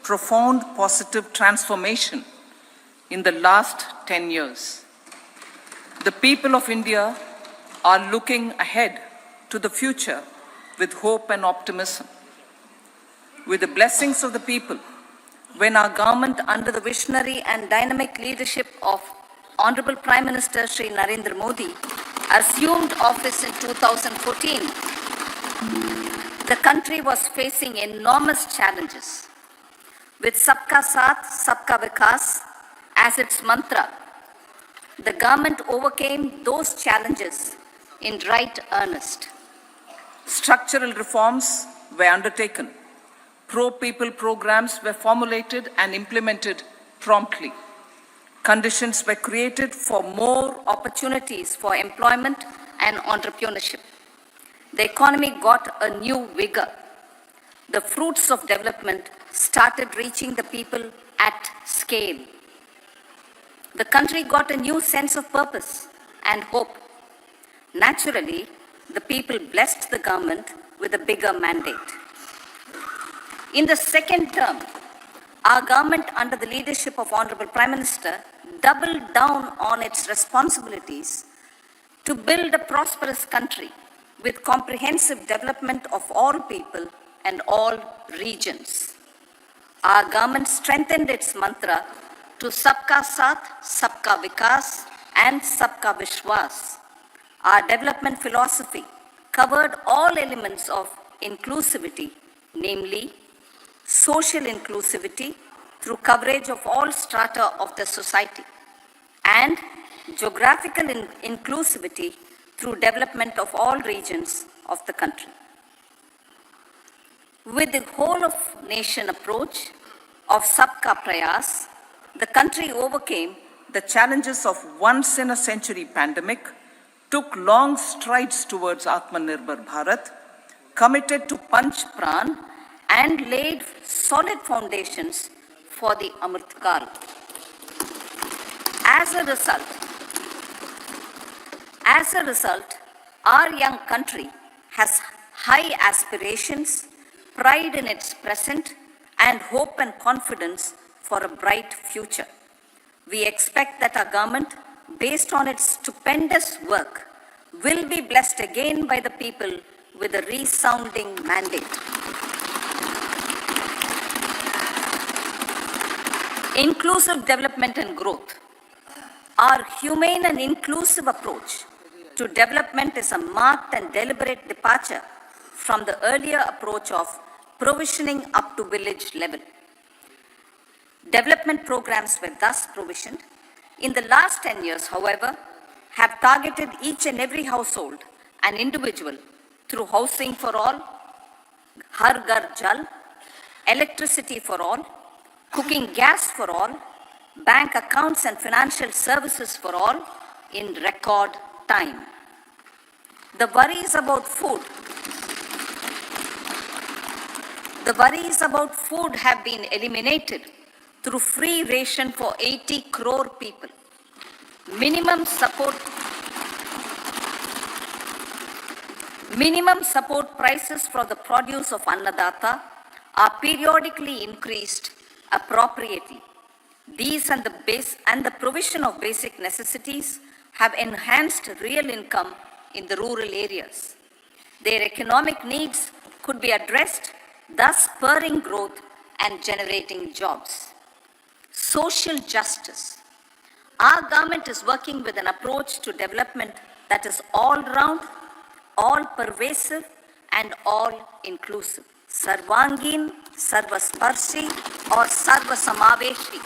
profound positive transformation in the last 10 years. The people of India are looking ahead to the future with hope and optimism. With the blessings of the people, when our government, under the visionary and dynamic leadership of Honorable Prime Minister Shri Narendra Modi, assumed office in 2014, the country was facing enormous challenges. With Sabka Saath, Sabka Vikas as its mantra, the government overcame those challenges in right earnest. Structural reforms were undertaken. Pro-people programs were formulated and implemented promptly. Conditions were created for more opportunities for employment and entrepreneurship. The economy got a new vigor. The fruits of development started reaching the people at scale. The country got a new sense of purpose and hope. Naturally, the people blessed the government with a bigger mandate. In the second term, our government, under the leadership of Honorable Prime Minister, doubled down on its responsibilities to build a prosperous country with comprehensive development of all people and all regions. Our government strengthened its mantra to Sabka Saath, Sabka Vikas and Sabka Vishwas. Our development philosophy covered all elements of inclusivity, namely social inclusivity through coverage of all strata of the society, and geographical inclusivity through development of all regions of the country. With the whole of nation approach of Sabka Prayas, the country overcame the challenges of once-in-a-century pandemic, took long strides towards Atmanirbhar Bharat, committed to Panch Pran, and laid solid foundations for the Amrit Kal. As a result, our young country has high aspirations, pride in its present, and hope and confidence for a bright future. We expect that our government, based on its stupendous work, will be blessed again by the people with a resounding mandate. Inclusive development and growth. Our humane and inclusive approach to development is a marked and deliberate departure from the earlier approach of provisioning up to village level. Development programs were thus provisioned. In the last 10 years, however, have targeted each and every household and individual through housing for all, Har Ghar Jal, electricity for all, cooking gas for all, bank accounts and financial services for all in record time. The worries about food have been eliminated through free ration for 80 crore people. Minimum support prices for the produce of Annadata are periodically increased appropriately. These and the provision of basic necessities have enhanced real income in the rural areas. Their economic needs could be addressed, thus spurring growth and generating jobs. Social justice. Our government is working with an approach to development that is all-round, all-pervasive, and all-inclusive. Sarvangin, Sarvasparshi, or Sarvasamaveshi.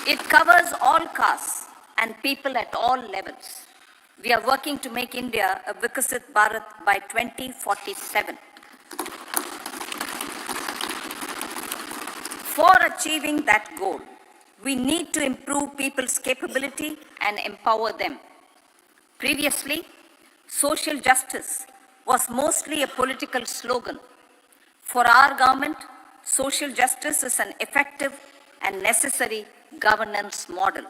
It covers all castes and people at all levels. We are working to make India a Vikasit Bharat by 2047. For achieving that goal, we need to improve people's capability and empower them. Previously, social justice was mostly a political slogan. For our government, social justice is an effective and necessary governance model.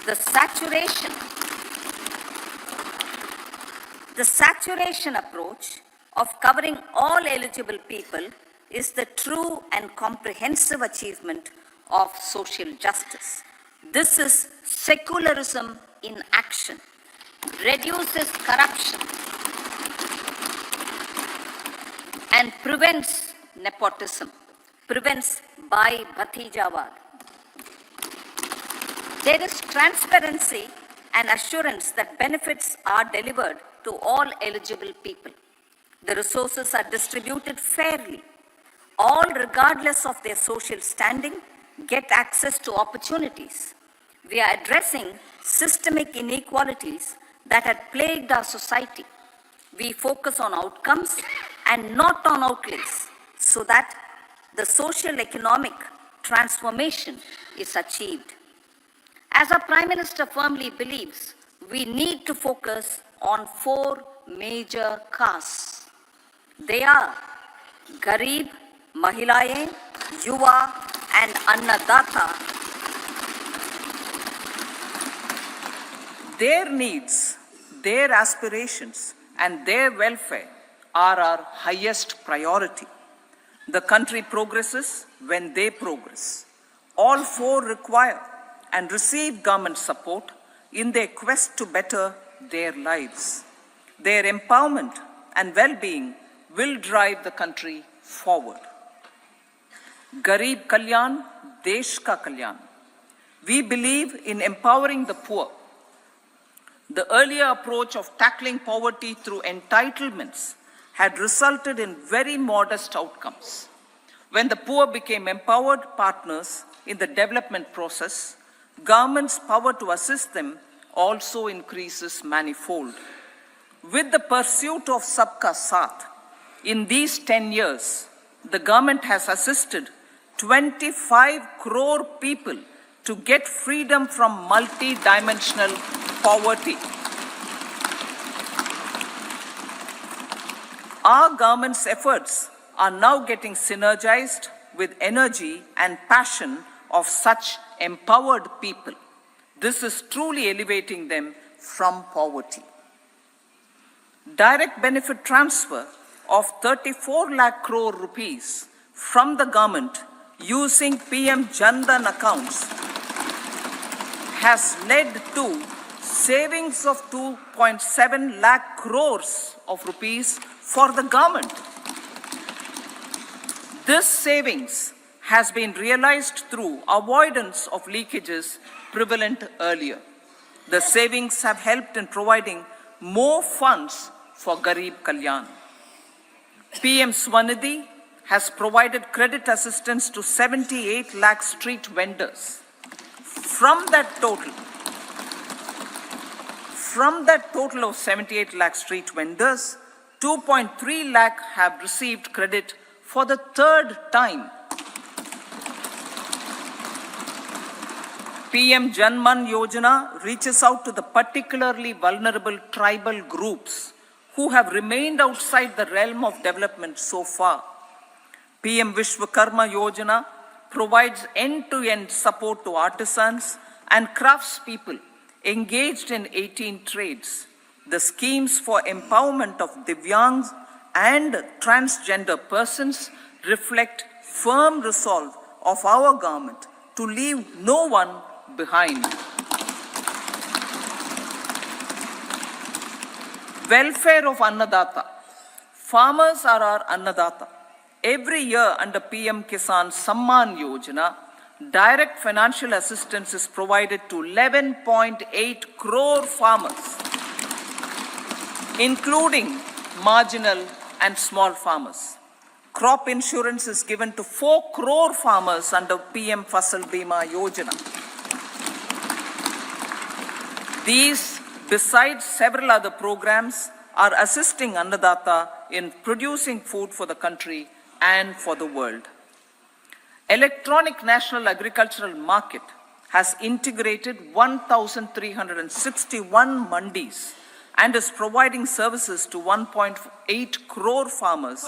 The saturation approach of covering all eligible people is the true and comprehensive achievement of social justice. This is secularism in action, reduces corruption, and prevents nepotism, prevents Bhai Bhatijawad. There is transparency and assurance that benefits are delivered to all eligible people. The resources are distributed fairly. All, regardless of their social standing, get access to opportunities. We are addressing systemic inequalities that had plagued our society. We focus on outcomes and not on outlays so that the social economic transformation is achieved. As our Prime Minister firmly believes, we need to focus on 4 major castes. They are Garib, Mahilaye, Yuva, and Annadata. Their needs, their aspirations, and their welfare are our highest priority. The country progresses when they progress. All 4 require and receive government support in their quest to better their lives. Their empowerment and well-being will drive the country forward. Garib Kalyan, Desh Ka Kalyan. We believe in empowering the poor. The earlier approach of tackling poverty through entitlements had resulted in very modest outcomes. When the poor became empowered partners in the development process, government's power to assist them also increases manifold. With the pursuit of Sabka Saath, in these 10 years, the government has assisted 25 crore people to get freedom from multi-dimensional poverty. Our government's efforts are now getting synergized with energy and passion of such empowered people. This is truly elevating them from poverty. Direct benefit transfer of 34 lakh crore rupees from the government using PM Jan Dhan accounts has led to savings of 2.7 lakh crores of rupees for the government. This savings has been realized through avoidance of leakages prevalent earlier. The savings have helped in providing more funds for Garib Kalyan. PM Swanidhi has provided credit assistance to 78 lakh street vendors. From that total of 78 lakh street vendors, 2.3 lakh have received credit for the 3rd time. PM Janman Yojana reaches out to the particularly vulnerable tribal groups who have remained outside the realm of development so far. PM Vishwakarma Yojana provides end-to-end support to artisans and craftspeople engaged in 18 trades. The schemes for empowerment of Divyangs and transgender persons reflect firm resolve of our government to leave no one behind. Welfare of Annadata. Farmers are our Annadata. Every year under PM Kisan Samman Yojana, direct financial assistance is provided to 11.8 crore farmers, including marginal and small farmers. Crop insurance is given to 4 crore farmers under PM Fasal Bima Yojana. These, besides several other programs, are assisting Annadata in producing food for the country and for the world. Electronic National Agricultural Market has integrated 1,361 mandis and is providing services to 1.8 crore farmers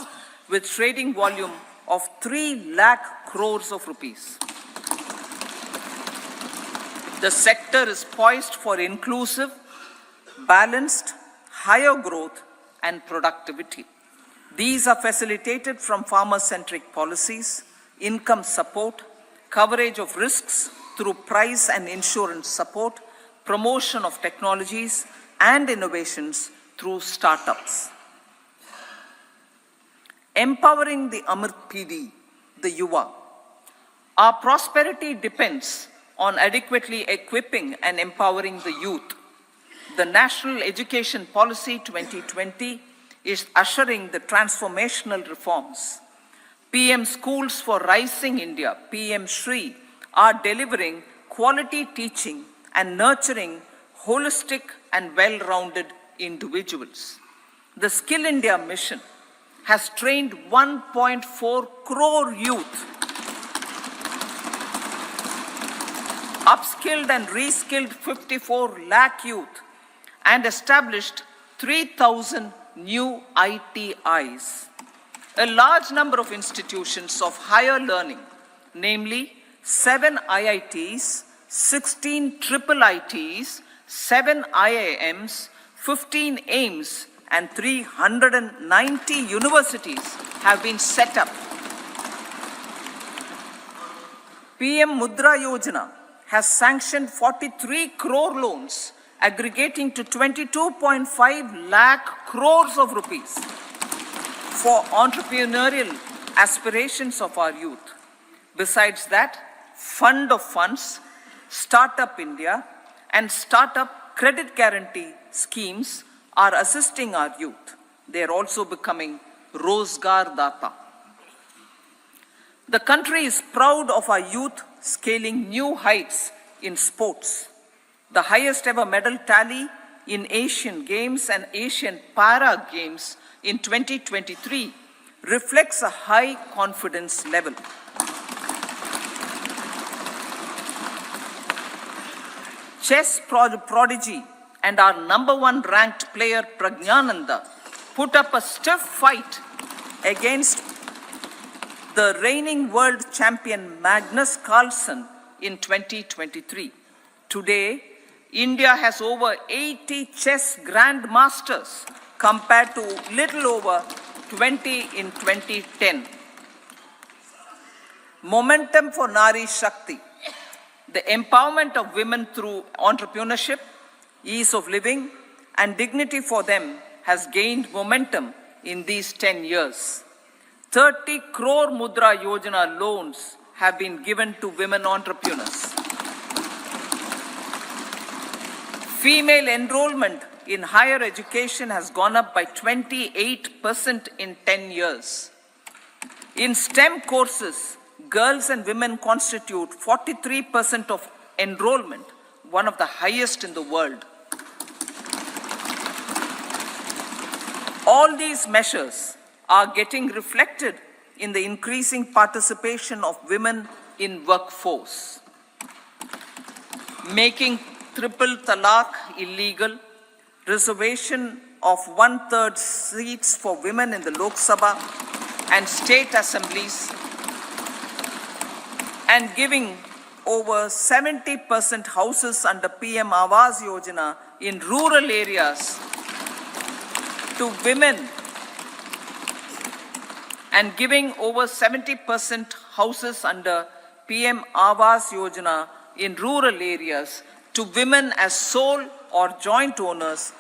with trading volume of 3 lakh crores of rupees. The sector is poised for inclusive, balanced, higher growth and productivity. These are facilitated from farmer-centric policies, income support, coverage of risks through price and insurance support, promotion of technologies and innovations through startups. Empowering the Amrit PD, the Yuva. Our prosperity depends on adequately equipping and empowering the youth. The National Education Policy 2020 is ushering the transformational reforms. PM Schools for Rising India, PM Shri, are delivering quality teaching and nurturing holistic and well-rounded individuals. The Skill India mission has trained 1.4 crore youth, upskilled and reskilled 54 lakh youth, and established 3,000 new ITIs. A large number of institutions of higher learning, namely 7 IITs, 16 triple ITs, 7 IIMs, 15 AIMS, and 390 universities have been set up. PM Mudra Yojana has sanctioned 43 crore loans aggregating to 22.5 lakh crores of rupees for entrepreneurial aspirations of our youth. Besides that, Fund of Funds, Startup India, and Startup Credit Guarantee schemes are assisting our youth. They are also becoming Rozgar Data. The country is proud of our youth scaling new heights in sports. The highest ever medal tally in Asian Games and Asian Para Games in 2023 reflects a high confidence level. Chess prodigy and our #1 ranked player Pragnananda put up a stiff fight against the reigning world champion Magnus Carlsen in 2023. Today, India has over 80 chess grandmasters compared to little over 20 in 2010. Momentum for Nari Shakti. The empowerment of women through entrepreneurship, ease of living, and dignity for them has gained momentum in these 10 years. 30 crore Mudra Yojana loans have been given to women entrepreneurs. Female enrollment in higher education has gone up by 28% in 10 years. In STEM courses, girls and women constitute 43% of enrollment, one of the highest in the world. All these measures are getting reflected in the increasing participation of women in workforce. Making triple talaq illegal, reservation of 1/3 seats for women in the Lok Sabha and state assemblies, and giving over 70% houses under PM Awas Yojana in rural areas to women, and giving over 70% houses under PM Awas Yojana in rural areas to women as sole or joint owners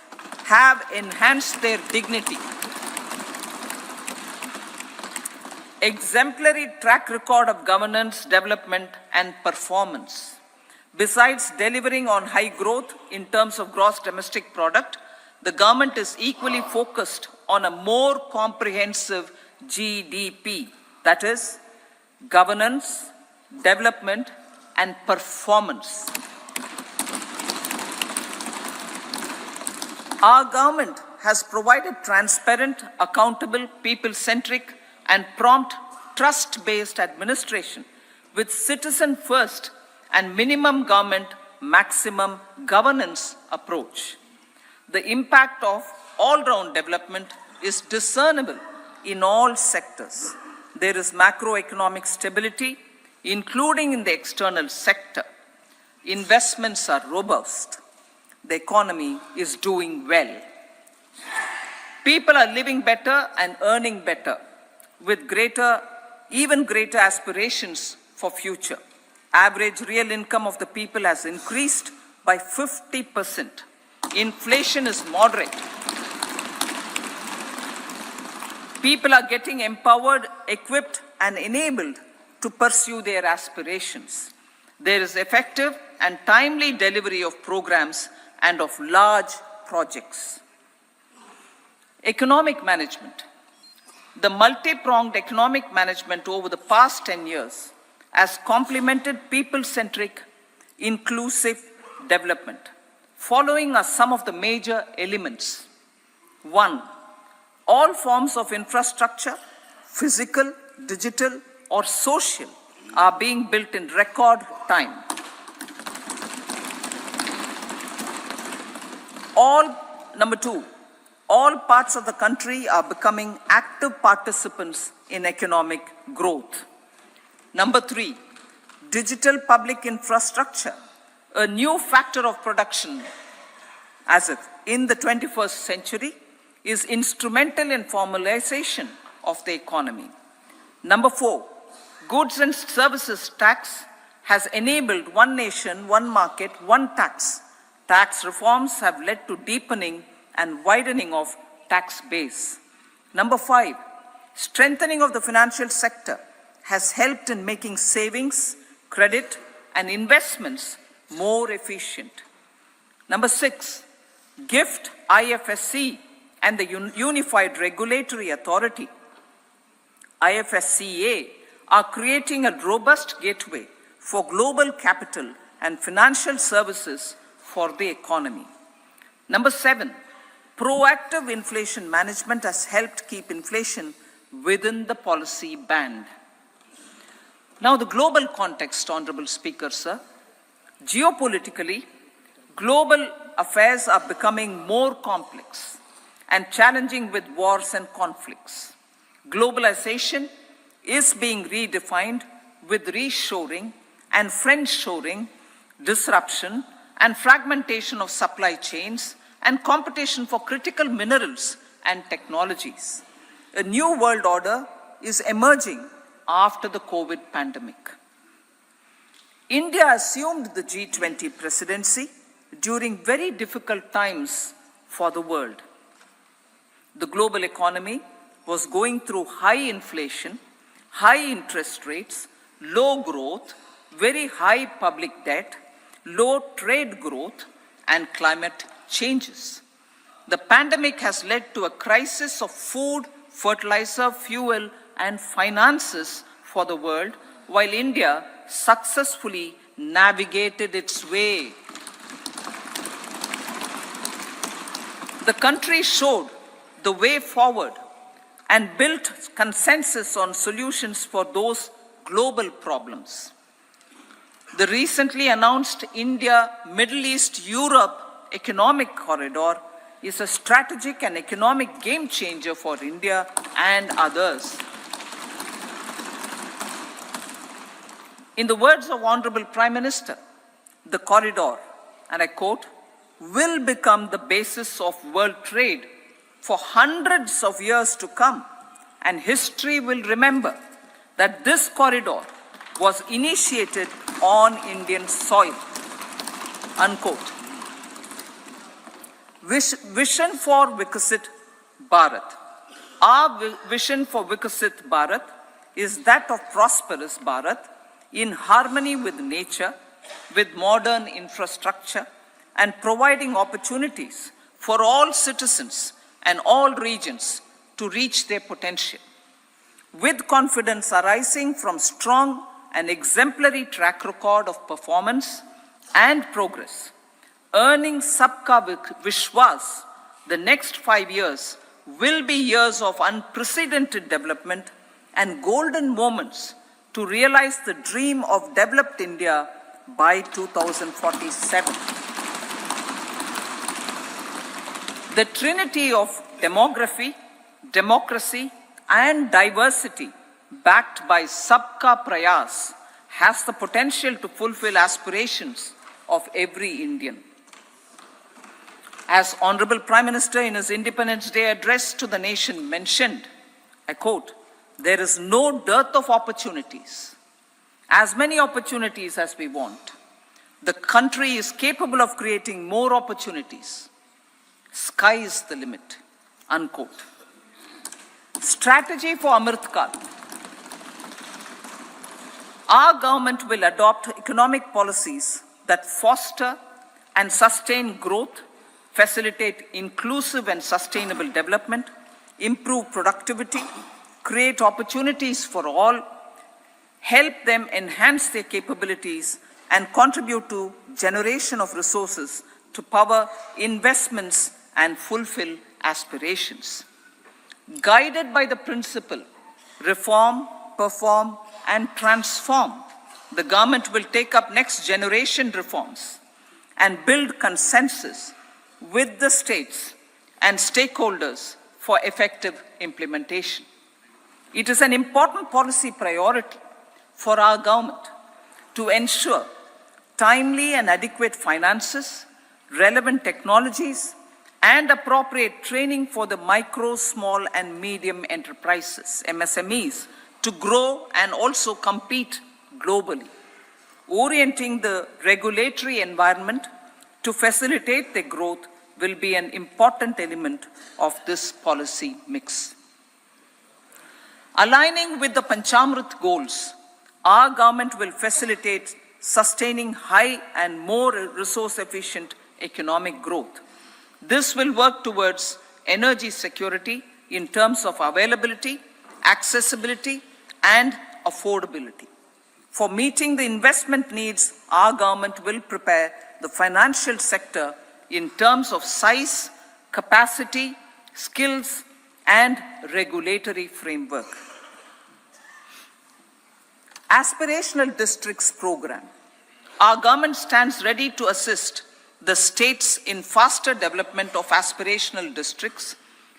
have enhanced their dignity. Exemplary track record of governance, development, and performance. Besides delivering on high growth in terms of gross domestic product, the government is equally focused on a more comprehensive GDP, that is, governance, development, and performance. Our government has provided transparent, accountable, people-centric, and prompt, trust-based administration with citizen-first and minimum government, maximum governance approach. The impact of all-round development is discernible in all sectors. There is macroeconomic stability, including in the external sector. Investments are robust. The economy is doing well. People are living better and earning better, with even greater aspirations for future. Average real income of the people has increased by 50%. Inflation is moderate. People are getting empowered, equipped, and enabled to pursue their aspirations. There is effective and timely delivery of programs and of large projects. Economic management. The multi-pronged economic management over the past 10 years has complemented people-centric, inclusive development. Following are some of the major elements. 1. All forms of infrastructure, physical, digital, or social, are being built in record time. Number 2, all parts of the country are becoming active participants in economic growth. Number 3, digital public infrastructure, a new factor of production in the 21st century, is instrumental in formalization of the economy. Number 4, goods and services tax has enabled one nation, one market, one tax. Tax reforms have led to deepening and widening of tax base. Number 5, strengthening of the financial sector has helped in making savings, credit, and investments more efficient. Number 6, GIFT, IFSC, and the Unified Regulatory Authority, IFSCA, are creating a robust gateway for global capital and financial services for the economy. Number 7, proactive inflation management has helped keep inflation within the policy band. Now the global context, Honorable Speaker, sir. Geopolitically, global affairs are becoming more complex and challenging with wars and conflicts. Globalization is being redefined with reshoring and friendshoring, disruption and fragmentation of supply chains, and competition for critical minerals and technologies. A new world order is emerging after the COVID pandemic. India assumed the G20 presidency during very difficult times for the world. The global economy was going through high inflation, high interest rates, low growth, very high public debt, low trade growth, and climate changes. The pandemic has led to a crisis of food, fertilizer, fuel, and finances for the world, while India successfully navigated its way. The country showed the way forward and built consensus on solutions for those global problems. The recently announced India-Middle East-Europe economic corridor is a strategic and economic game changer for India and others. In the words of Honorable Prime Minister, the corridor, and I quote, will become the basis of world trade for hundreds of years to come, and history will remember that this corridor was initiated on Indian soil, unquote. Vision for Vikasit Bharat. Our vision for Vikasit Bharat is that of prosperous Bharat in harmony with nature, with modern infrastructure, and providing opportunities for all citizens and all regions to reach their potential. With confidence arising from strong and exemplary track record of performance and progress, earning Sabka Vishwas, the next 5 years will be years of unprecedented development and golden moments to realize the dream of developed India by 2047. The trinity of demography, democracy, and diversity backed by Sabka Prayas has the potential to fulfill aspirations of every Indian. As Honorable Prime Minister in his Independence Day address to the nation mentioned, I quote, "There is no dearth of opportunities, as many opportunities as we want. The country is capable of creating more opportunities. Sky is the limit," unquote. Strategy for Amrit Kal. Our government will adopt economic policies that foster and sustain growth, facilitate inclusive and sustainable development, improve productivity, create opportunities for all, help them enhance their capabilities, and contribute to generation of resources to power investments and fulfill aspirations. Guided by the principle, reform, perform, and transform, the government will take up next generation reforms and build consensus with the states and stakeholders for effective implementation. It is an important policy priority for our government to ensure timely and adequate finances, relevant technologies, and appropriate training for the micro, small, and medium enterprises, MSMEs, to grow and also compete globally. Orienting the regulatory environment to facilitate their growth will be an important element of this policy mix. Aligning with the Panchamrit goals, our government will facilitate sustaining high and more resource-efficient economic growth. This will work towards energy security in terms of availability, accessibility, and affordability. For meeting the investment needs, our government will prepare the financial sector in terms of size, capacity, skills, and regulatory framework. Aspirational Districts Program. Our government stands ready to assist the states in faster development of aspirational districts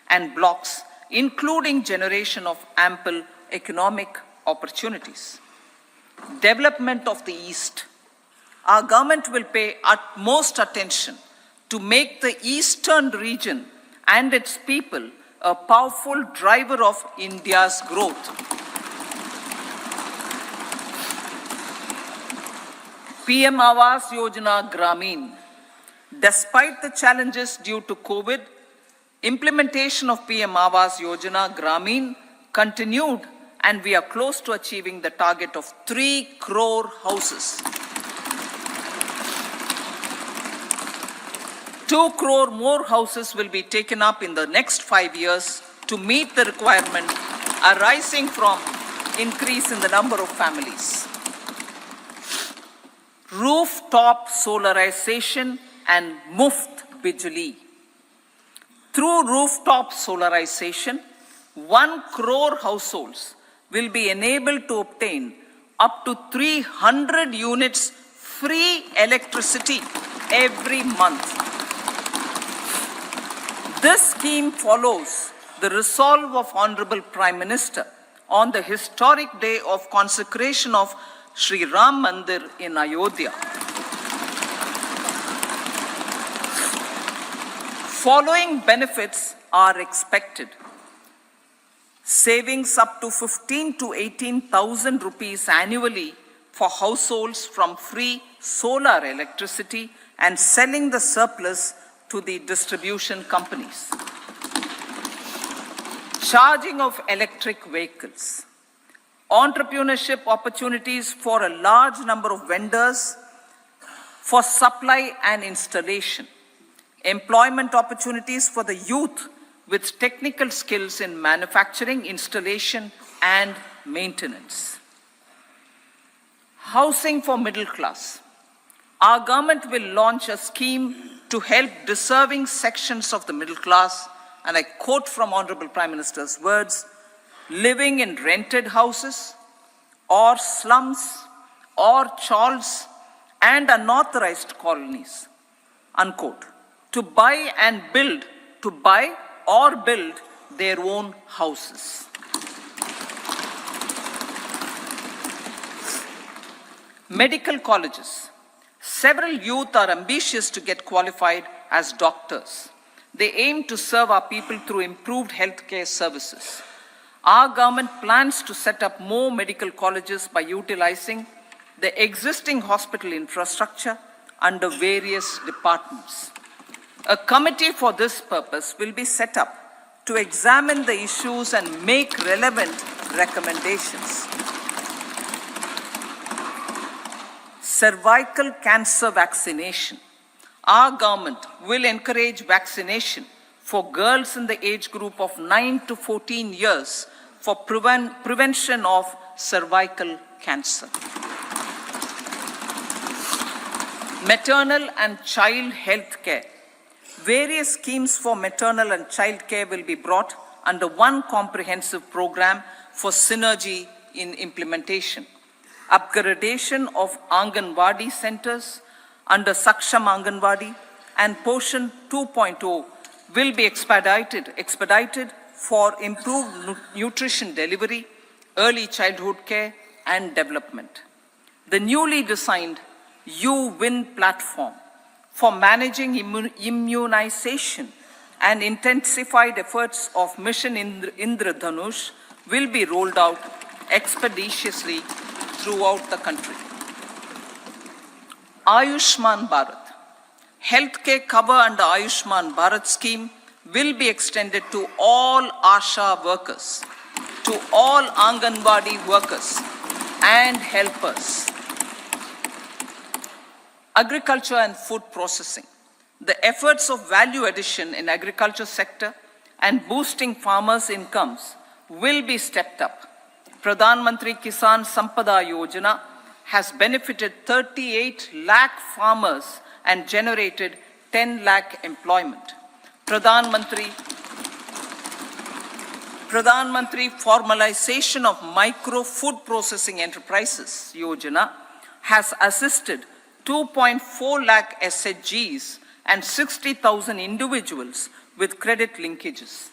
and blocks, including generation of ample economic opportunities. Development of the East. Our government will pay utmost attention to make the eastern region and its people a powerful driver of India's growth. PM Awas Yojana Gramin. Despite the challenges due to COVID, implementation of PM Awas Yojana Gramin continued, and we are close to achieving the target of 3 crore houses. 2 crore more houses will be taken up in the next 5 years to meet the requirement arising from increase in the number of families. Rooftop solarization and Muft Bijli. Through rooftop solarization, 1 crore households will be enabled to obtain up to 300 units free electricity every month. This scheme follows the resolve of Honorable Prime Minister on the historic day of consecration of Sri Ram Mandir in Ayodhya. Following benefits are expected. Savings up to 15 to 18,000 rupees annually for households from free solar electricity and selling the surplus to the distribution companies. Charging of electric vehicles. Entrepreneurship opportunities for a large number of vendors for supply and installation. Employment opportunities for the youth with technical skills in manufacturing, installation, and maintenance. Housing for middle class. Our government will launch a scheme to help deserving sections of the middle class, and I quote from Honorable Prime Minister's words, living in rented houses or slums or chawls and unauthorized colonies, unquote, to buy or build their own houses. Medical colleges. Several youth are ambitious to get qualified as doctors. They aim to serve our people through improved healthcare services. Our government plans to set up more medical colleges by utilizing the existing hospital infrastructure under various departments. A committee for this purpose will be set up to examine the issues and make relevant recommendations. Cervical cancer vaccination. Our government will encourage vaccination for girls in the age group of 9 to 14 years for prevention of cervical cancer. Maternal and child health care. Various schemes for maternal and child care will be brought under one comprehensive program for synergy in implementation. Upgradation of Anganwadi centers under Saksham Anganwadi and Poshan 2.0 will be expedited for improved nutrition delivery, early childhood care and development. The newly designed U-Win platform for managing immunization and intensified efforts of Mission Indradhanush will be rolled out expeditiously throughout the country. Ayushman Bharat. Healthcare cover under Ayushman Bharat scheme will be extended to all ASHA workers, to all Anganwadi workers and helpers. Agriculture and food processing. The efforts of value addition in agriculture sector and boosting farmers' incomes will be stepped up. Pradhan Mantri Kisan Sampada Yojana has benefited 38 lakh farmers and generated 10 lakh employment. Pradhan Mantri Formalization of Micro Food Processing Enterprises Yojana has assisted 2.4 lakh SHGs and 60,000 individuals with credit linkages.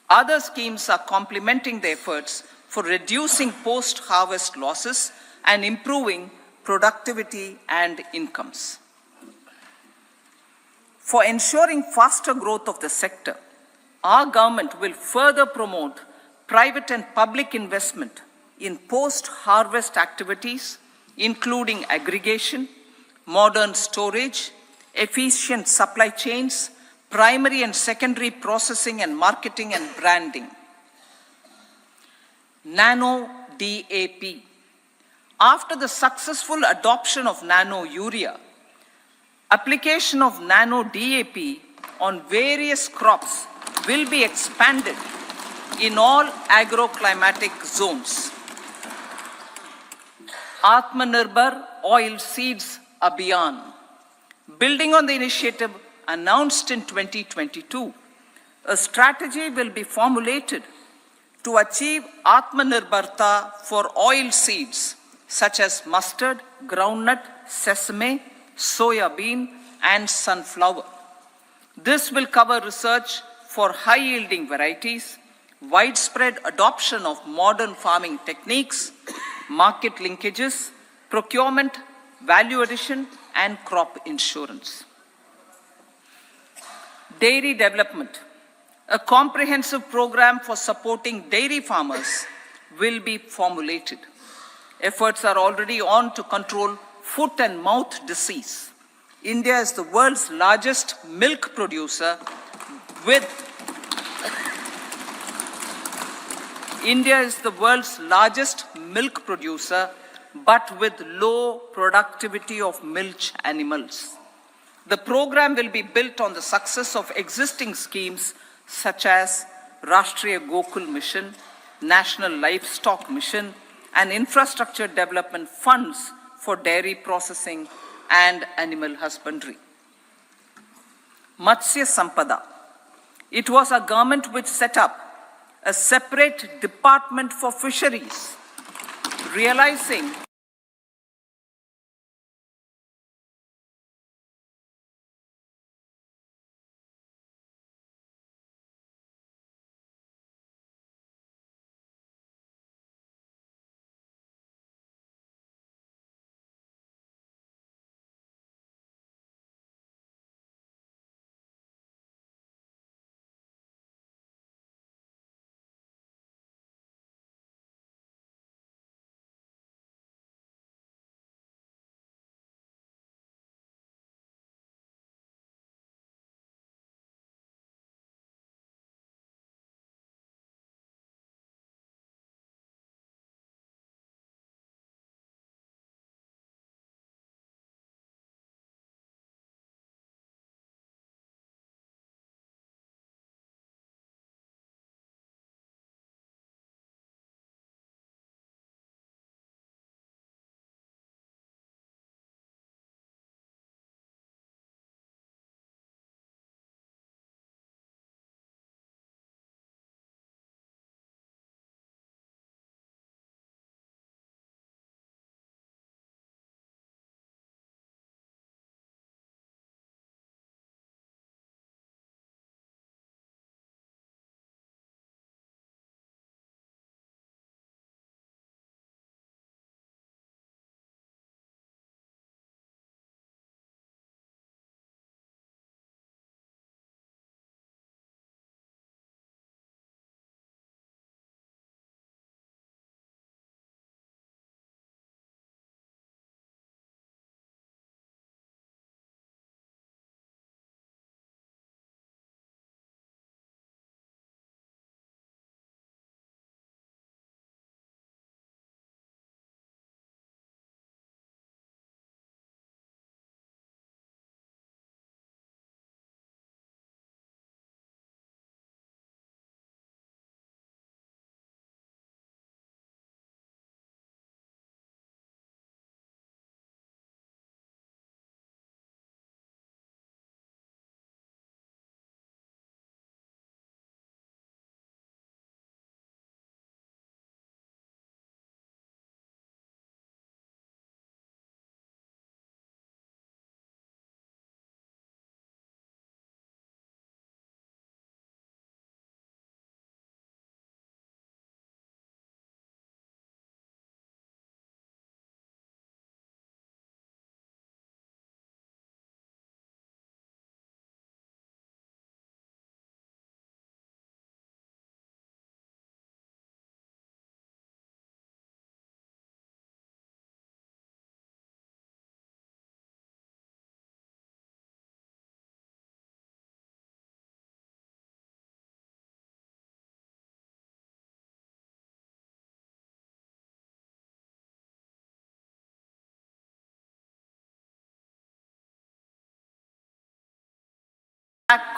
Other schemes are complementing the efforts for reducing post-harvest losses and improving productivity and incomes. For ensuring faster growth of the sector, our government will further promote private and public investment in post-harvest activities, including aggregation, modern storage, efficient supply chains, primary and secondary processing and marketing and branding. Nano DAP. After the successful adoption of nano urea, application of nano DAP on various crops will be expanded in all agroclimatic zones. Atmanirbhar Oil Seeds Abhiyan. Building on the initiative announced in 2022, a strategy will be formulated to achieve Atmanirbharta for oil seeds such as mustard, groundnut, sesame, soya bean, and sunflower. This will cover research for high-yielding varieties, widespread adoption of modern farming techniques, market linkages, procurement, value addition, and crop insurance. Dairy development. A comprehensive program for supporting dairy farmers will be formulated. Efforts are already on to control foot and mouth disease. India is the world's largest milk producer with but with low productivity of milch animals. The program will be built on the success of existing schemes such as Rashtriya Gokul Mission, National Livestock Mission, and infrastructure development funds for dairy processing and animal husbandry. Matsya Sampada. It was a government which set up a separate department for fisheries, realizing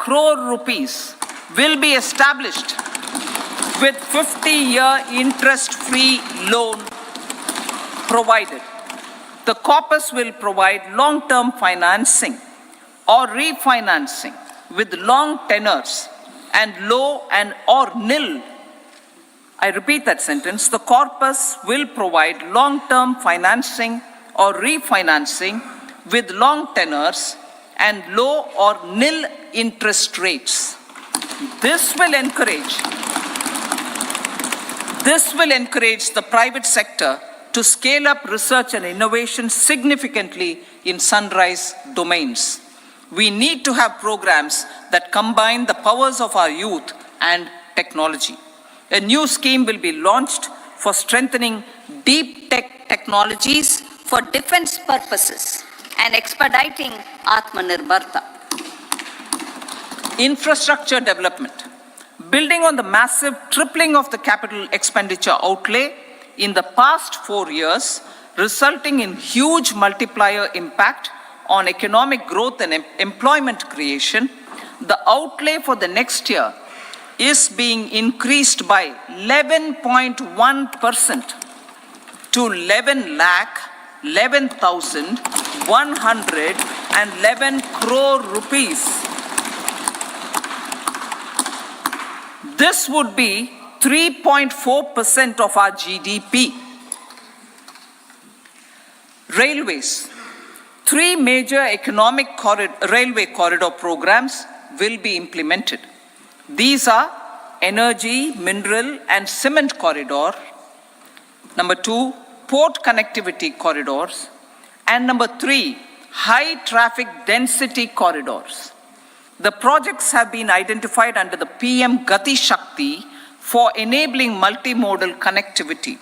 crore rupees will be established with 50-year interest-free loan provided. The corpus will provide long-term financing or refinancing with long tenors and low and or nil. I repeat that sentence. The corpus will provide long-term financing or refinancing with long tenors and low or nil interest rates. This will encourage the private sector to scale up research and innovation significantly in sunrise domains. We need to have programs that combine the powers of our youth and technology. A new scheme will be launched for strengthening deep tech technologies for defense purposes and expediting Atmanirbharta. Infrastructure development. Building on the massive tripling of the capital expenditure outlay in the past 4 years, resulting in huge multiplier impact on economic growth and employment creation, the outlay for the next year is being increased by 11.1% to 11,111 crore rupees. This would be 3.4% of our GDP. Railways. 3 major economic railway corridor programs will be implemented. These are energy, mineral and cement corridor. Number 2, port connectivity corridors. And number 3, high traffic density corridors. The projects have been identified under the PM Gati Shakti for enabling multimodal connectivity.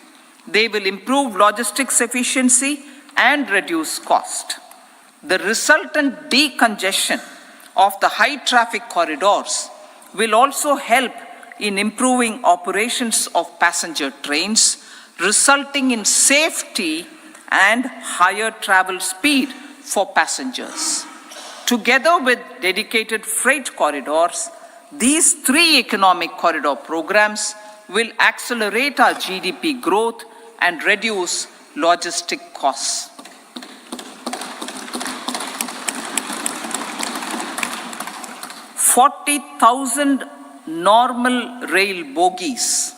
They will improve logistics efficiency and reduce cost. The resultant decongestion of the high traffic corridors will also help in improving operations of passenger trains, resulting in safety and higher travel speed for passengers. Together with dedicated freight corridors, these 3 economic corridor programs will accelerate our GDP growth and reduce logistic costs. 40,000 normal rail bogies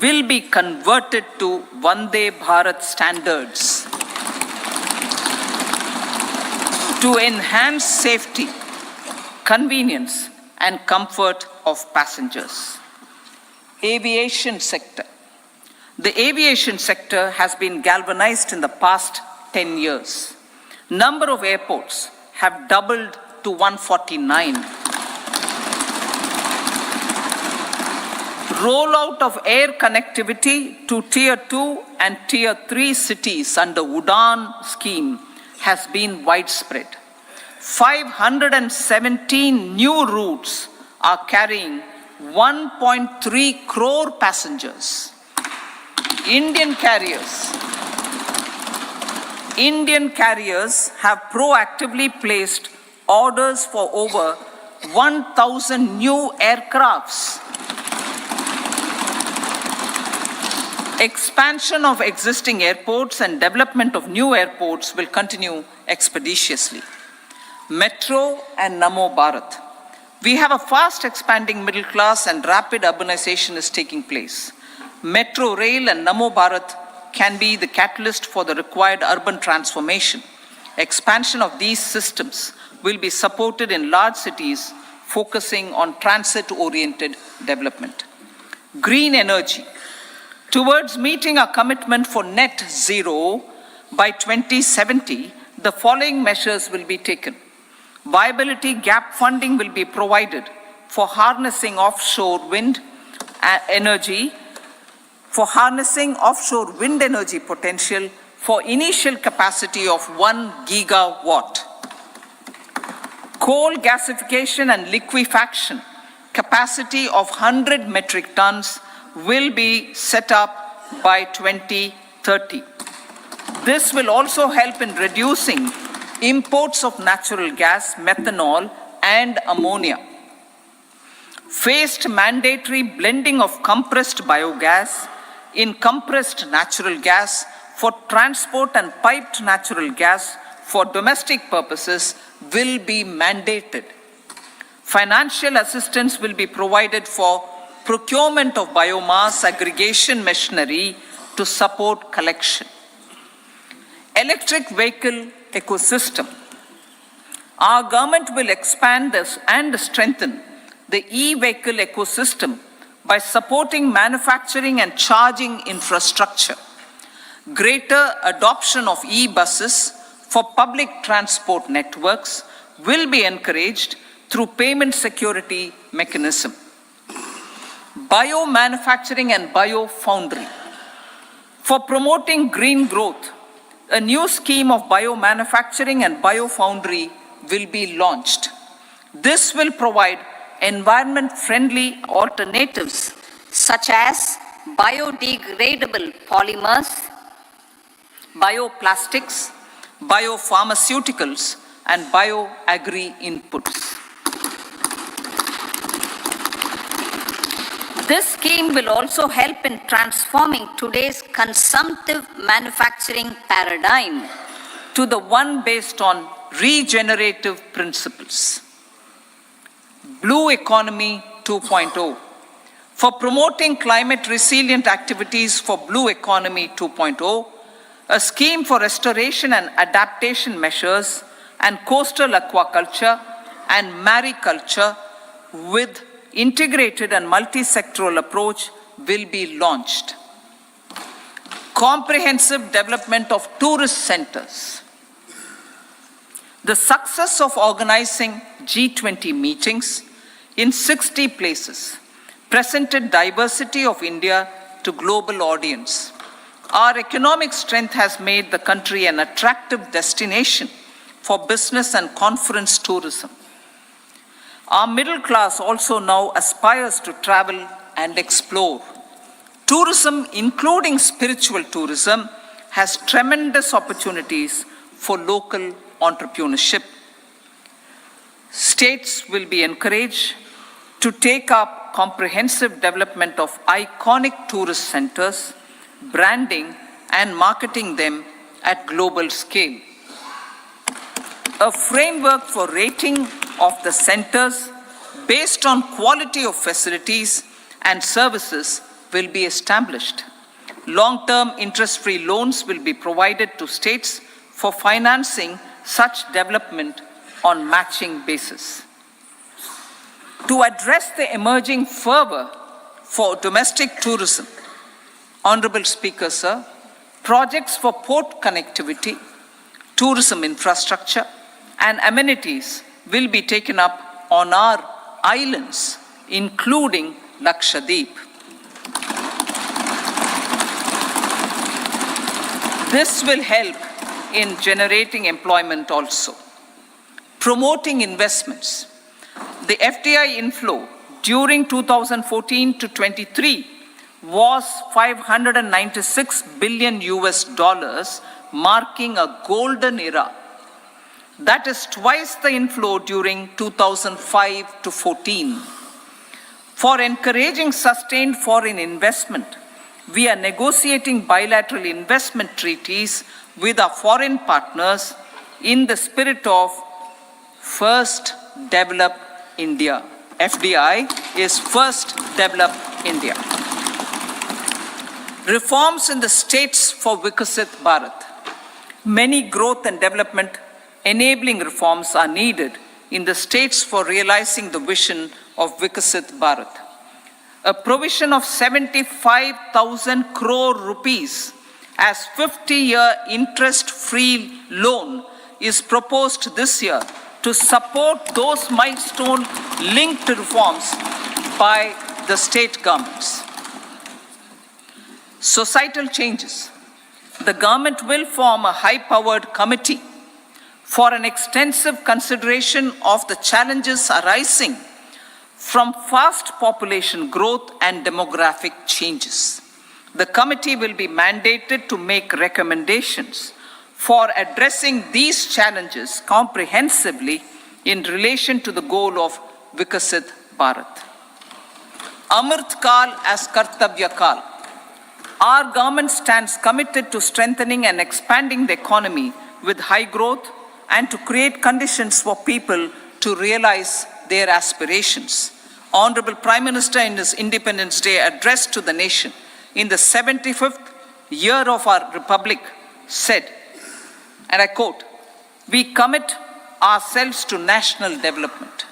will be converted to Vande Bharat standards to enhance safety, convenience and comfort of passengers. Aviation sector. The aviation sector has been galvanized in the past 10 years. Number of airports have doubled to 149. Rollout of air connectivity to Tier 2 and Tier 3 cities under Udan scheme has been widespread. 517 new routes are carrying 1.3 crore passengers. Indian carriers have proactively placed orders for over 1,000 new aircrafts. Expansion of existing airports and development of new airports will continue expeditiously. Metro and Namo Bharat. We have a fast expanding middle class and rapid urbanization is taking place. Metro rail and Namo Bharat can be the catalyst for the required urban transformation. Expansion of these systems will be supported in large cities, focusing on transit-oriented development. Green energy. Towards meeting our commitment for net zero by 2070, the following measures will be taken. Viability gap funding will be provided for harnessing offshore wind energy, potential for initial capacity of 1 gigawatt. Coal gasification and liquefaction capacity of 100 metric tons will be set up by 2030. This will also help in reducing imports of natural gas, methanol, and ammonia. phased mandatory blending of compressed biogas in compressed natural gas for transport and piped natural gas for domestic purposes will be mandated. Financial assistance will be provided for procurement of biomass aggregation machinery to support collection. Electric vehicle ecosystem. Our government will expand this and strengthen the e-vehicle ecosystem by supporting manufacturing and charging infrastructure. Greater adoption of e-buses for public transport networks will be encouraged through payment security mechanism. Biomanufacturing and biofoundry. For promoting green growth, a new scheme of biomanufacturing and biofoundry will be launched. This will provide environment-friendly alternatives such as biodegradable polymers, bioplastics, biopharmaceuticals, and bioagri inputs. This scheme will also help in transforming today's consumptive manufacturing paradigm to the one based on regenerative principles. Blue Economy 2.0. For promoting climate resilient activities for Blue Economy 2.0, a scheme for restoration and adaptation measures and coastal aquaculture and mariculture with integrated and multi-sectoral approach will be launched. Comprehensive development of tourist centers. The success of organizing G20 meetings in 60 places presented diversity of India to global audience. Our economic strength has made the country an attractive destination for business and conference tourism. Our middle class also now aspires to travel and explore. Tourism, including spiritual tourism, has tremendous opportunities for local entrepreneurship. States will be encouraged to take up comprehensive development of iconic tourist centers, branding and marketing them at global scale. A framework for rating of the centers based on quality of facilities and services will be established. Long-term interest-free loans will be provided to states for financing such development on matching basis. To address the emerging fervor for domestic tourism, Honorable Speaker, sir, projects for port connectivity, tourism infrastructure, and amenities will be taken up on our islands, including Lakshadweep. This will help in generating employment also. Promoting investments. The FDI inflow during 2014 to 23 was $596 billion US, marking a golden era. That is twice the inflow during 2005 to 14. For encouraging sustained foreign investment, we are negotiating bilateral investment treaties with our foreign partners in the spirit of First Develop India. FDI is First Develop India. Reforms in the states for Vikasit Bharat. Many growth and development enabling reforms are needed in the states for realizing the vision of Vikasit Bharat. A provision of 75,000 crore rupees as 50-year interest-free loan is proposed this year to support those milestone-linked reforms by the state governments. Societal changes. The government will form a high-powered committee for an extensive consideration of the challenges arising from fast population growth and demographic changes. The committee will be mandated to make recommendations for addressing these challenges comprehensively in relation to the goal of Vikasit Bharat. Amrit Kal as Kartavya Kal. Our government stands committed to strengthening and expanding the economy with high growth and to create conditions for people to realize their aspirations. Honorable Prime Minister in his Independence Day address to the nation in the 75th year of our Republic said, and I quote, "We commit ourselves to national development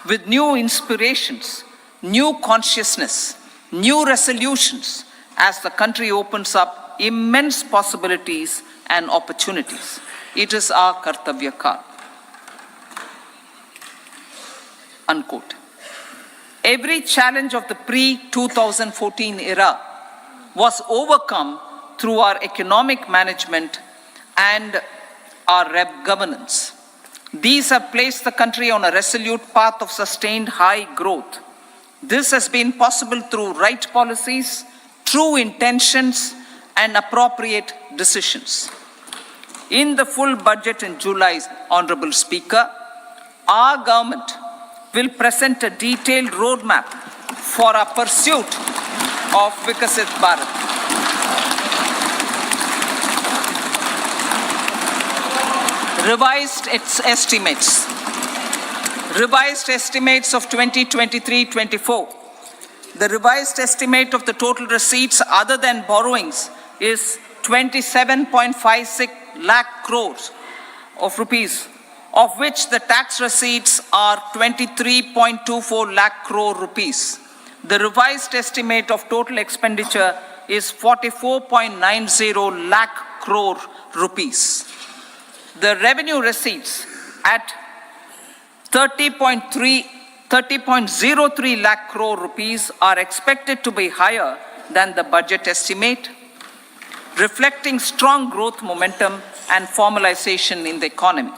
with new inspirations, new consciousness, new resolutions as the country opens up immense possibilities and opportunities. It is our Kartavya Kal." Unquote. Every challenge of the pre-2014 era was overcome through our economic management and our governance. These have placed the country on a resolute path of sustained high growth. This has been possible through right policies, true intentions, and appropriate decisions. In the full budget in July, Honorable Speaker, our government will present a detailed roadmap for our pursuit of Vikasit Bharat. Revised estimates of 2023-24. The revised estimate of the total receipts other than borrowings is 27.56 lakh crores of rupees, of which the tax receipts are 23.24 lakh crore rupees. The revised estimate of total expenditure is 44.90 lakh crore rupees. The revenue receipts at 30.03 lakh crore rupees are expected to be higher than the budget estimate, reflecting strong growth momentum and formalization in the economy.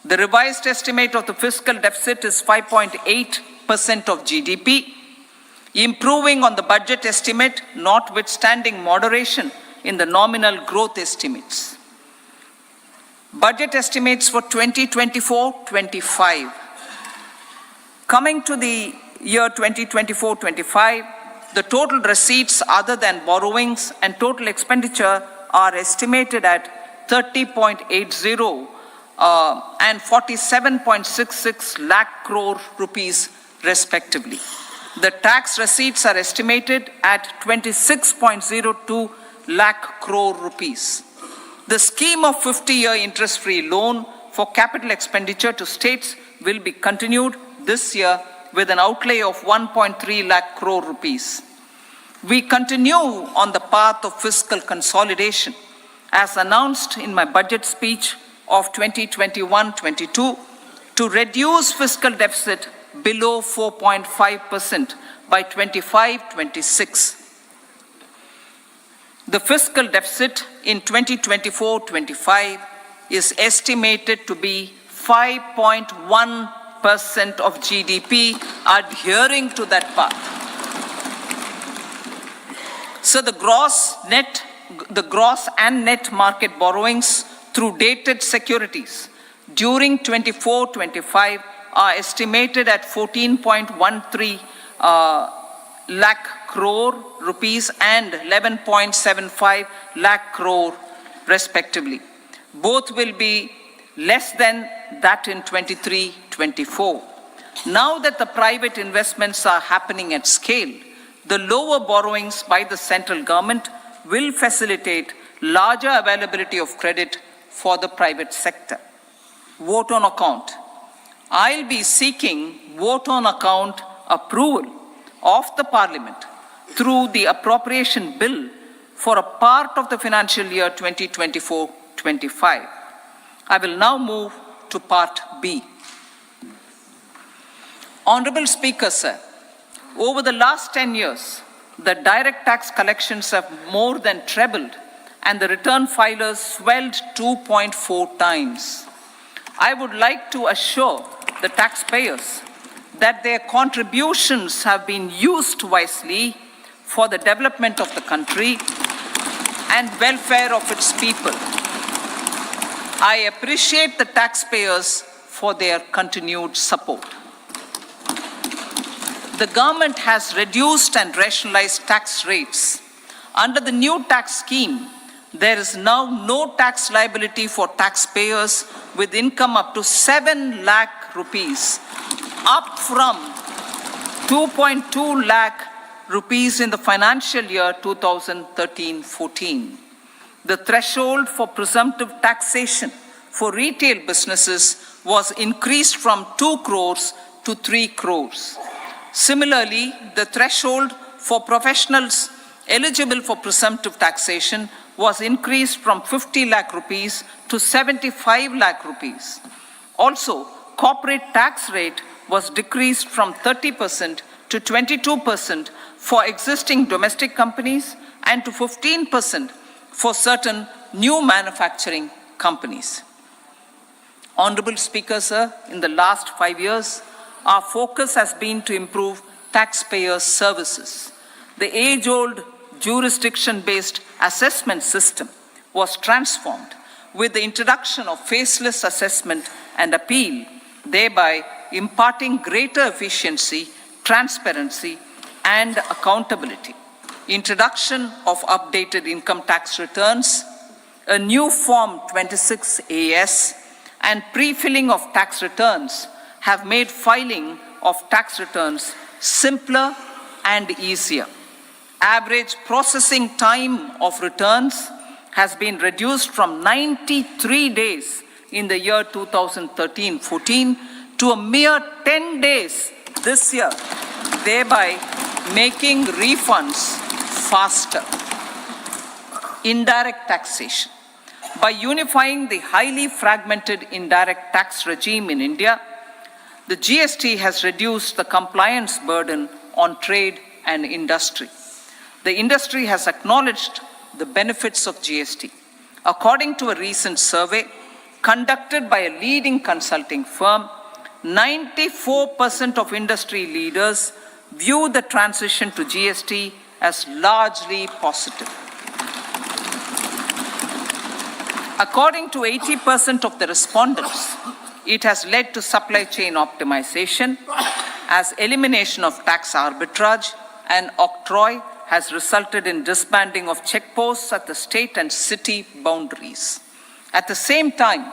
The revised estimate of the fiscal deficit is 5.8% of GDP, improving on the budget estimate, notwithstanding moderation in the nominal growth estimates. Budget estimates for 2024-25. Coming to the year 2024-25, the total receipts other than borrowings and total expenditure are estimated at 30.80 and 47.66 lakh crore rupees respectively. The tax receipts are estimated at 26.02 lakh crore rupees. The scheme of 50-year interest-free loan for capital expenditure to states will be continued this year with an outlay of 1.3 lakh crore rupees. We continue on the path of fiscal consolidation as announced in my budget speech of 2021-22 to reduce fiscal deficit below 4.5% by 25-26. The fiscal deficit in 2024-25 is estimated to be 5.1% of GDP, adhering to that path. So the gross and net market borrowings through dated securities during 24-25 are estimated at 14.13 lakh crore rupees and 11.75 lakh crore respectively. Both will be less than that in 23-24. Now that the private investments are happening at scale, the lower borrowings by the central government will facilitate larger availability of credit for the private sector. Vote on account. I'll be seeking vote on account approval of the Parliament through the appropriation bill for a part of the financial year 2024-25. I will now move to part B. Honorable Speaker, sir, over the last 10 years, the direct tax collections have more than trebled and the return filers swelled 2.4 times. I would like to assure the taxpayers that their contributions have been used wisely for the development of the country and welfare of its people. I appreciate the taxpayers for their continued support. The government has reduced and rationalized tax rates. Under the new tax scheme, there is now no tax liability for taxpayers with income up to 7 lakh rupees, up from 2.2 lakh rupees in the financial year 2013-14. The threshold for presumptive taxation for retail businesses was increased from 2 crores to 3 crores. Similarly, the threshold for professionals eligible for presumptive taxation was increased from 50 lakh rupees to 75 lakh rupees. Also, corporate tax rate was decreased from 30% to 22% for existing domestic companies and to 15% for certain new manufacturing companies. Honorable Speaker, sir, in the last 5 years, our focus has been to improve taxpayer services. The age-old jurisdiction-based assessment system was transformed with the introduction of faceless assessment and appeal, thereby imparting greater efficiency, transparency, and accountability. Introduction of updated income tax returns, a new Form 26AS, and pre-filling of tax returns have made filing of tax returns simpler and easier. Average processing time of returns has been reduced from 93 days in the year 2013-14 to a mere 10 days this year, thereby making refunds faster. Indirect taxation. By unifying the highly fragmented indirect tax regime in India, the GST has reduced the compliance burden on trade and industry. The industry has acknowledged the benefits of GST. According to a recent survey conducted by a leading consulting firm, 94% of industry leaders view the transition to GST as largely positive. According to 80% of the respondents, it has led to supply chain optimization, as elimination of tax arbitrage and octroi has resulted in disbanding of checkposts at the state and city boundaries. At the same time,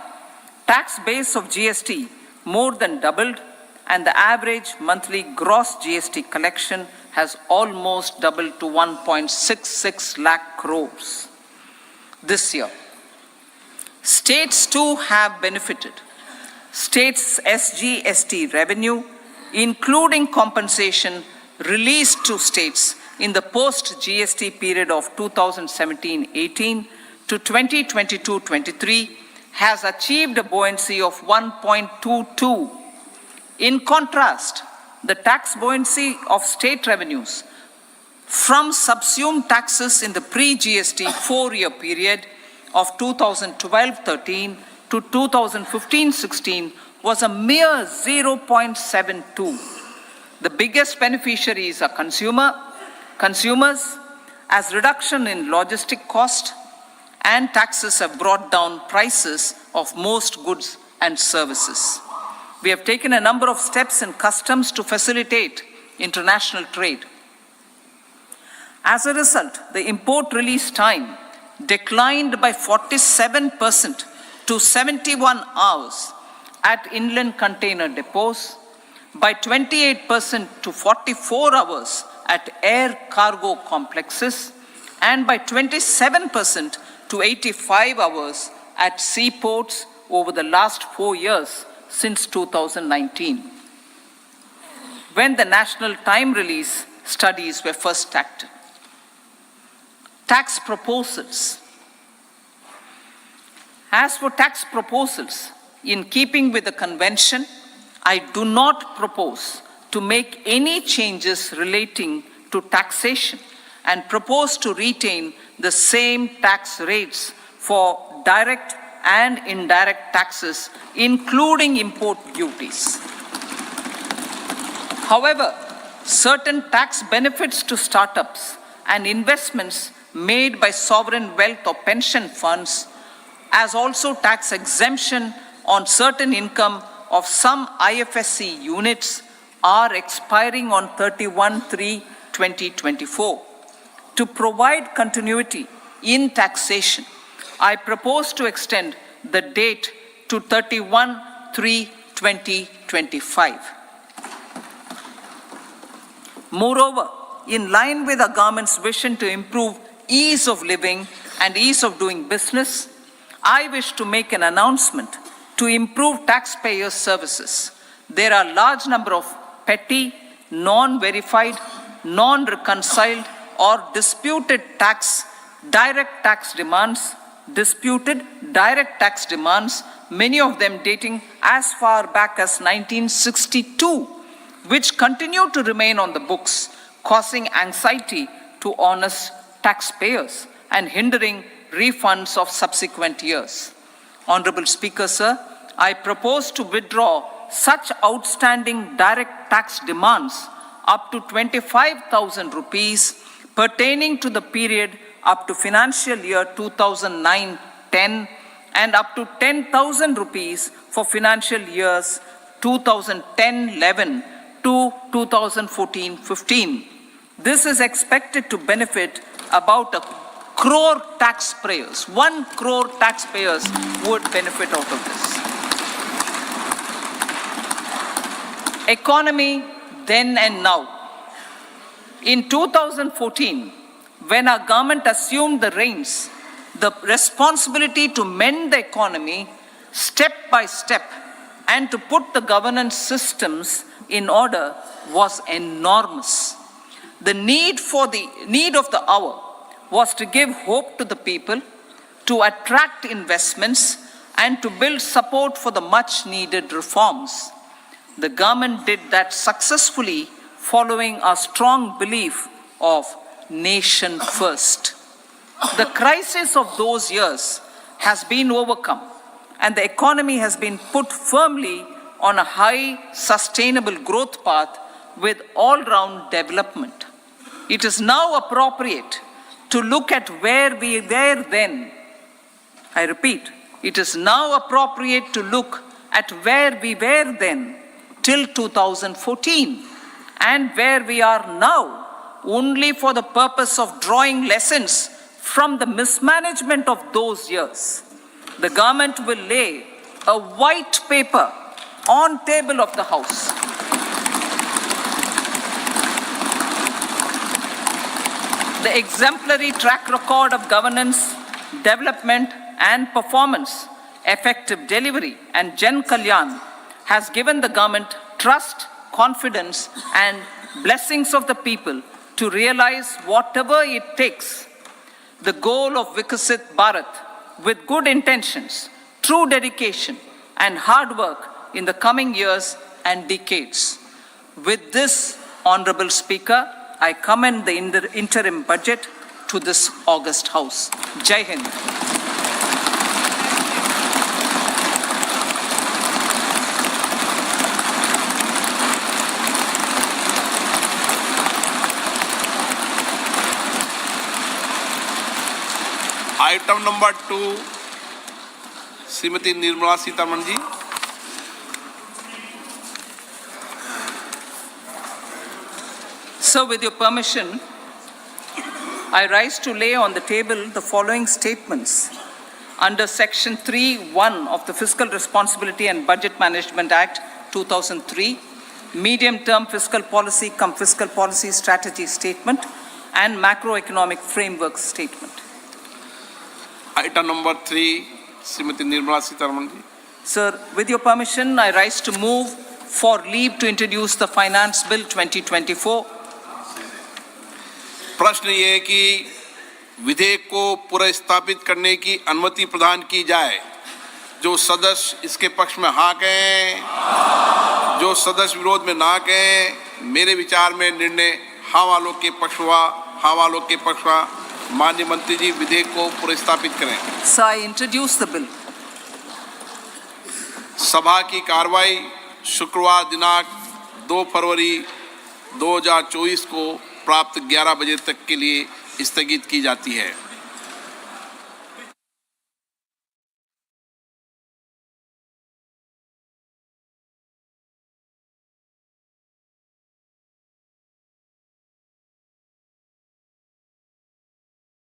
tax base of GST more than doubled, and the average monthly gross GST collection has almost doubled to 1.66 lakh crores this year. States too have benefited. States' SGST revenue, including compensation released to states in the post-GST period of 2017-18 to 2022-23, has achieved a buoyancy of 1.22. In contrast, the tax buoyancy of state revenues from subsumed taxes in the pre-GST 4-year period of 2012-13 to 2015-16 was a mere 0.72. The biggest beneficiaries are consumers, as reduction in logistic cost and taxes have brought down prices of most goods and services. We have taken a number of steps in customs to facilitate international trade. As a result, the import release time declined by 47% to 71 hours at inland container depots, by 28% to 44 hours at air cargo complexes, and by 27% to 85 hours at seaports over the last 4 years since 2019, when the national time release studies were first started. Tax proposals. As for tax proposals, in keeping with the convention, I do not propose to make any changes relating to taxation and propose to retain the same tax rates for direct and indirect taxes, including import duties. However, certain tax benefits to startups and investments made by sovereign wealth or pension funds, as also tax exemption on certain income of some IFSC units, are expiring on 31/3/2024. To provide continuity in taxation, I propose to extend the date to 31/3/2025. Moreover, in line with our government's vision to improve ease of living and ease of doing business, I wish to make an announcement to improve taxpayers' services. There are a large number of petty, non-verified, non-reconciled, or disputed direct tax demands, many of them dating as far back as 1962, which continue to remain on the books, causing anxiety to honest taxpayers and hindering refunds of subsequent years. Honorable Speaker, sir, I propose to withdraw such outstanding direct tax demands up to 25,000 rupees pertaining to the period up to financial year 2009-10 and up to 10,000 rupees for financial years 2010-11 to 2014-15. This is expected to benefit about 1 crore taxpayers. 1 crore taxpayers would benefit out of this. Economy then and now. In 2014, when our government assumed the reins, the responsibility to mend the economy step by step and to put the governance systems in order was enormous. The need of the hour was to give hope to the people, to attract investments, and to build support for the much needed reforms. The government did that successfully, following our strong belief of nation first. The crisis of those years has been overcome, and the economy has been put firmly on a high, sustainable growth path with all-round development. It is now appropriate to look at where we were then. I repeat, it is now appropriate to look at where we were then till 2014 and where we are now, only for the purpose of drawing lessons from the mismanagement of those years. The government will lay a white paper on table of the House. The exemplary track record of governance, development and performance, effective delivery and Jan Kalyan has given the government trust, confidence and blessings of the people to realize whatever it takes, the goal of Vikasit Bharat with good intentions, true dedication and hard work in the coming years and decades. With this, Honorable Speaker, I commend the interim budget to this august House. Jai Hind. Item number 2 Shrimati Nirmala Sitharaman ji. So, with your permission, I rise to lay on the table the following statements. Under Section 3(1) of the Fiscal Responsibility and Budget Management Act 2003, medium-term fiscal policy cum fiscal policy strategy statement and macroeconomic framework statement. Item number 3, Srimati Nirmala Sitharaman ji. Sir, with your permission, I rise to move for leave to introduce the Finance Bill 2024. प्रश्न ये है कि विधेयक को पुनर्स्थापित करने की अनुमति प्रदान की जाए। जो सदस्य इसके पक्ष में हाँ कहें, जो सदस्य विरोध में ना कहें, मेरे विचार में निर्णय हाँ वालों के पक्ष हुआ, हाँ वालों के पक्ष हुआ। माननीय मंत्री जी विधेयक को पुनर्स्थापित करें। Sir, I introduce the bill. सभा की कार्रवाई शुक्रवार दिनांक 2 फरवरी 2024 को प्राप्त 11 बजे तक के लिए स्थगित की जाती है।